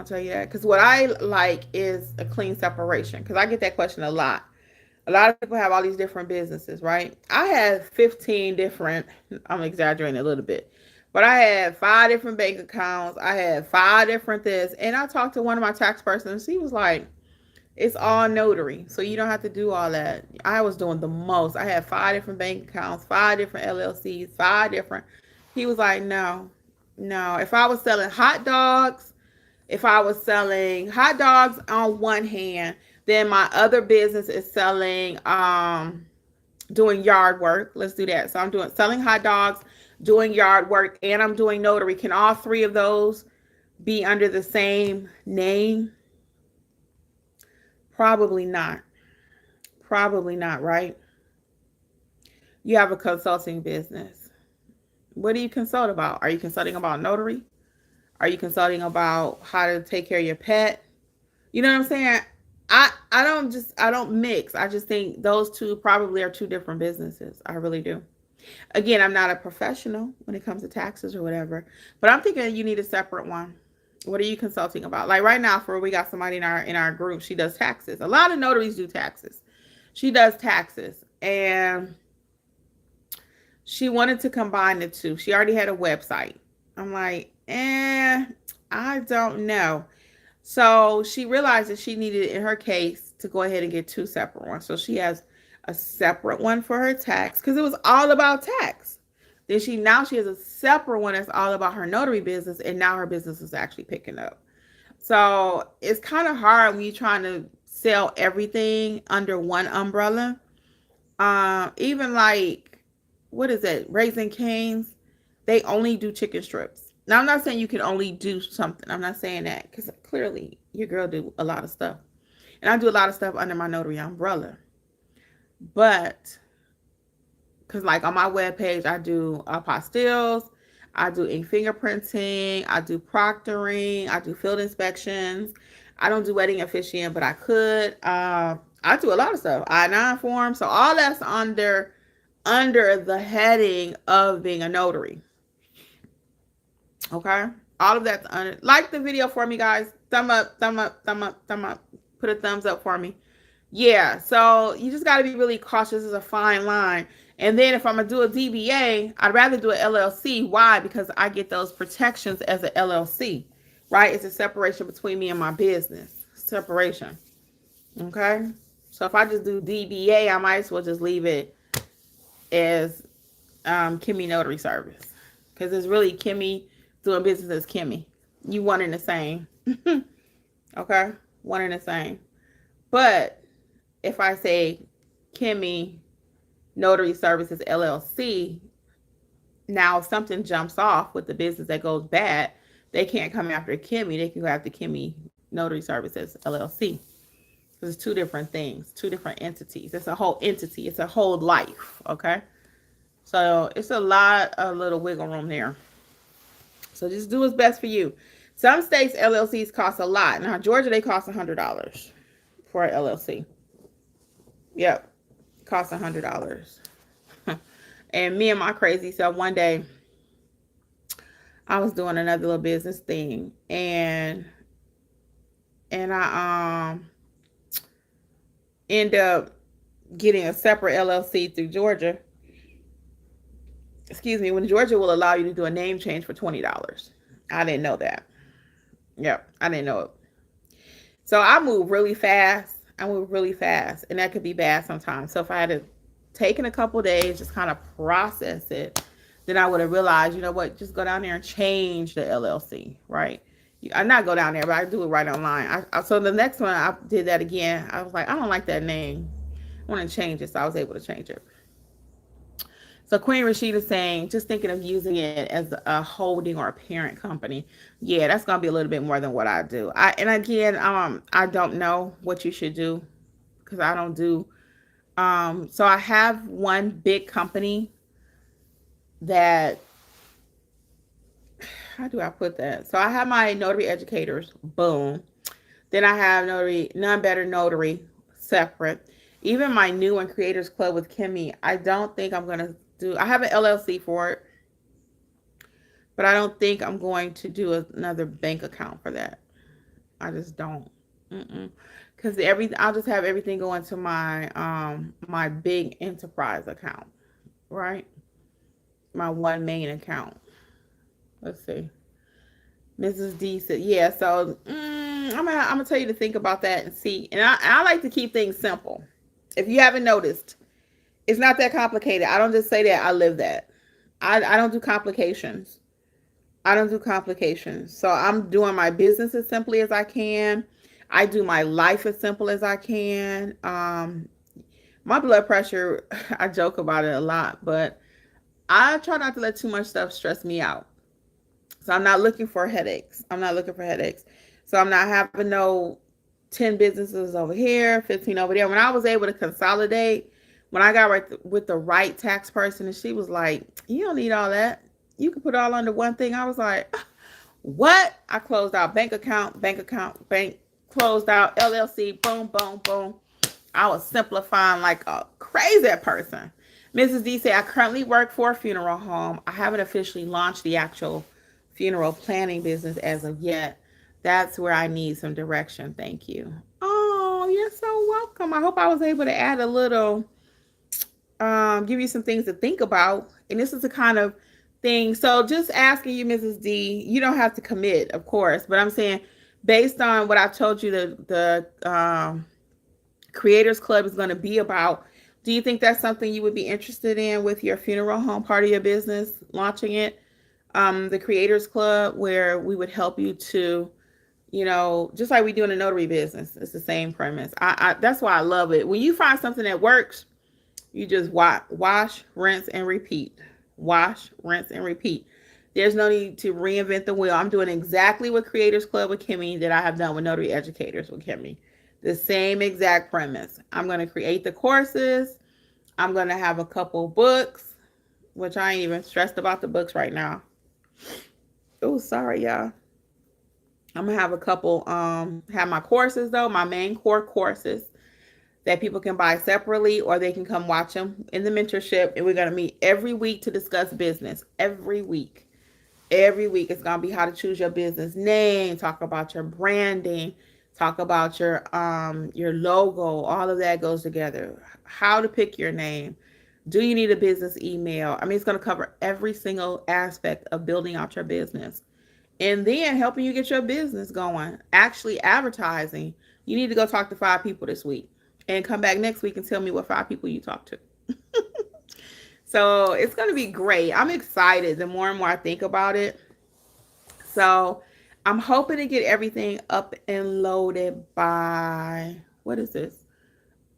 tell you that because what I like is a clean separation because I get that question a lot. A lot of people have all these different businesses, right? I have 15 different, I'm exaggerating a little bit, but I had 5 different bank accounts. I had 5 different this. And I talked to one of my tax persons. She was like, it's all notary. So you don't have to do all that. I was doing the most. I had 5 different bank accounts, 5 different LLCs, 5 different. He was like, no, no. If I was selling hot dogs, if I was selling hot dogs on one hand, then my other business is selling doing yard work. Let's do that. So I'm doing selling hot dogs, doing yard work, and I'm doing notary. Can all 3 of those be under the same name? Probably not. Probably not, right? You have a consulting business. What do you consult about? Are you consulting about notary? Are you consulting about how to take care of your pet? You know what I'm saying? I don't mix. I just think those two probably are 2 different businesses. I really do. Again, I'm not a professional when it comes to taxes or whatever, but I'm thinking you need a separate one. What are you consulting about? Like right now, we got somebody in our group. She does taxes. A lot of notaries do taxes. She does taxes, and she wanted to combine the two. She already had a website. I'm like, I don't know. So she realized that she needed, in her case, to go ahead and get 2 separate ones. So she has a separate one for her tax because it was all about tax. Then she has a separate one that's all about her notary business, and now her business is actually picking up. So it's kind of hard when you're trying to sell everything under one umbrella. Even like, what is it? Raising Cane's, they only do chicken strips. Now I'm not saying you can only do something. I'm not saying that because clearly your girl do a lot of stuff, and I do a lot of stuff under my notary umbrella. But because like on my webpage, I do apostilles, I do ink fingerprinting, I do proctoring, I do field inspections. I don't do wedding officiant, but I could. I do a lot of stuff. I-9 forms, so all that's under the heading of being a notary. Okay, all of that's under. Like the video for me, guys. Thumb up, thumb up, thumb up, thumb up. Put a thumbs up for me. Yeah, so you just got to be really cautious. It's a fine line. And then if I'm going to do a DBA, I'd rather do an LLC. Why? Because I get those protections as an LLC, right? It's a separation between me and my business. Separation. Okay? So if I just do DBA, I might as well just leave it as Kimmi Notary Service. Because it's really Kimmi doing business as Kimmi. You one and the same. Okay? One and the same. But if I say Kimmi Notary Services LLC, now if something jumps off with the business that goes bad, they can't come after Kimmi. They can go after Kimmi Notary Services LLC. Because it's 2 different things, 2 different entities. It's a whole entity. It's a whole life. Okay. So it's a lot of little wiggle room there. So just do what's best for you. Some states LLCs cost a lot. Now Georgia, they cost $100 for an LLC. Yep. Costs $100. And me and my crazy self, one day I was doing another little business thing, and I end up getting a separate LLC through Georgia. Excuse me, when Georgia will allow you to do a name change for $20. I didn't know that. Yep, I didn't know it. So I move really fast. And that could be bad sometimes. So if I had taken a couple days, just kind of process it, then I would have realized, you know what, just go down there and change the LLC, right? I not go down there, but I do it right online. So the next one, I did that again. I was like, I don't like that name. I want to change it, so I was able to change it. So Queen Rashida saying, just thinking of using it as a holding or a parent company. Yeah, that's gonna be a little bit more than what I do. I don't know what you should do because I don't do. So I have one big company that. How do I put that? So I have my notary educators. Boom. Then I have None Better Notary, separate. Even my new and Creators Club with Kimmi, I don't think I'm gonna do. I have an LLC for it, but I don't think I'm going to do another bank account for that. I just don't. Because I'll just have everything go into my big enterprise account, right? My one main account. Let's see. Mrs. D said, yeah. So I'm gonna tell you to think about that and see. And I like to keep things simple. If you haven't noticed, it's not that complicated. I don't just say that. I live that. I don't do complications. I don't do complications. So I'm doing my business as simply as I can. I do my life as simple as I can. My blood pressure, I joke about it a lot, but I try not to let too much stuff stress me out. So I'm not looking for headaches. I'm not looking for headaches. So I'm not having no 10 businesses over here, 15 over there. When I was able to consolidate, when I got with the right tax person, and she was like, you don't need all that. You can put it all under one thing. I was like, what? I closed out bank account, bank closed out, LLC, boom, boom, boom. I was simplifying like a crazy person. Mrs. D said, I currently work for a funeral home. I haven't officially launched the actual funeral planning business as of yet. That's where I need some direction. Thank you. Oh, you're so welcome. I hope I was able to add a little, give you some things to think about. And this is the kind of thing. So just asking you, Mrs. D, you don't have to commit, of course, but I'm saying based on what I've told you, the Creators Club is going to be about. Do you think that's something you would be interested in with your funeral home part of your business, launching it? The Creators Club, where we would help you to, just like we do in the notary business. It's the same premise. That's why I love it. When you find something that works, you just wash, rinse, and repeat. Wash, rinse, and repeat. There's no need to reinvent the wheel. I'm doing exactly what Creators Club with Kimmi that I have done with Notary Educators with Kimmi. The same exact premise. I'm going to create the courses. I'm going to have a couple books, which I ain't even stressed about the books right now. Oh, sorry, y'all. I'm going to have a couple, have my courses though, my main core courses that people can buy separately, or they can come watch them in the mentorship. And we're going to meet every week to discuss business. Every week it's going to be how to choose your business name, talk about your branding, talk about your logo. All of that goes together. How to pick your name. Do you need a business email? I mean, it's going to cover every single aspect of building out your business. And then helping you get your business going. Actually advertising. You need to go talk to 5 people this week. And come back next week and tell me what 5 people you talked to. So it's going to be great. I'm excited the more and more I think about it. So I'm hoping to get everything up and loaded by, what is this?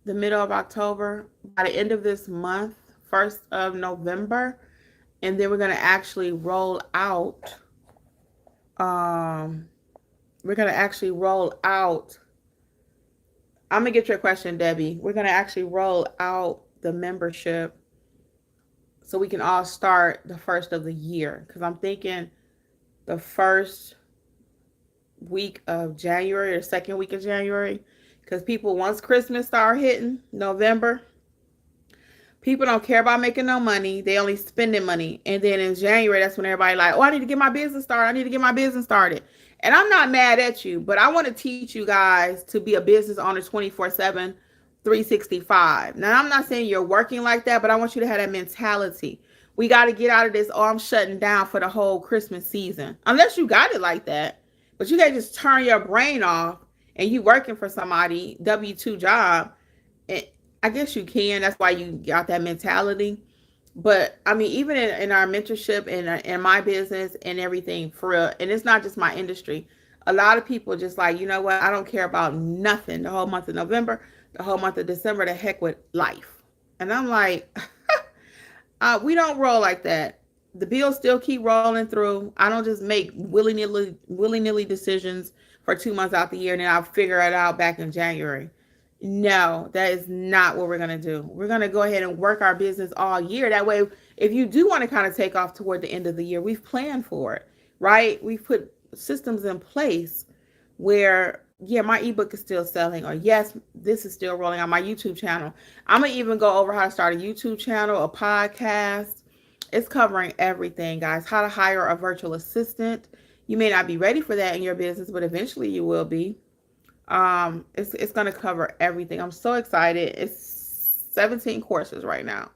The middle of October, by the end of this month, 1st of November. And then we're going to actually roll out, I'm going to get your question, Debbie. We're going to actually roll out the membership so we can all start the 1st of the year. Because I'm thinking the first week of January or second week of January. Because people, once Christmas start hitting, November, people don't care about making no money. They only spending money. And then in January, that's when everybody like, oh, I need to get my business started. And I'm not mad at you, but I want to teach you guys to be a business owner 24/7, 365. Now, I'm not saying you're working like that, but I want you to have that mentality. We got to get out of this, oh, I'm shutting down for the whole Christmas season. Unless you got it like that. But you can't just turn your brain off and you working for somebody, W-2 job. And I guess you can. That's why you got that mentality. But I mean, even in our mentorship and in my business and everything, for real, and it's not just my industry. A lot of people just like, you know what? I don't care about nothing the whole month of November, the whole month of December, the heck with life. And I'm like, we don't roll like that. The bills still keep rolling through. I don't just make willy-nilly decisions for 2 months out the year and then I'll figure it out back in January. No, that is not what we're going to do. We're going to go ahead and work our business all year. That way, if you do want to kind of take off toward the end of the year, we've planned for it, right? We've put systems in place where, yeah, my ebook is still selling, or yes, this is still rolling on my YouTube channel. I'm going to even go over how to start a YouTube channel, a podcast. It's covering everything, guys. How to hire a virtual assistant. You may not be ready for that in your business, but eventually you will be. It's going to cover everything. I'm so excited. It's 17 courses right now.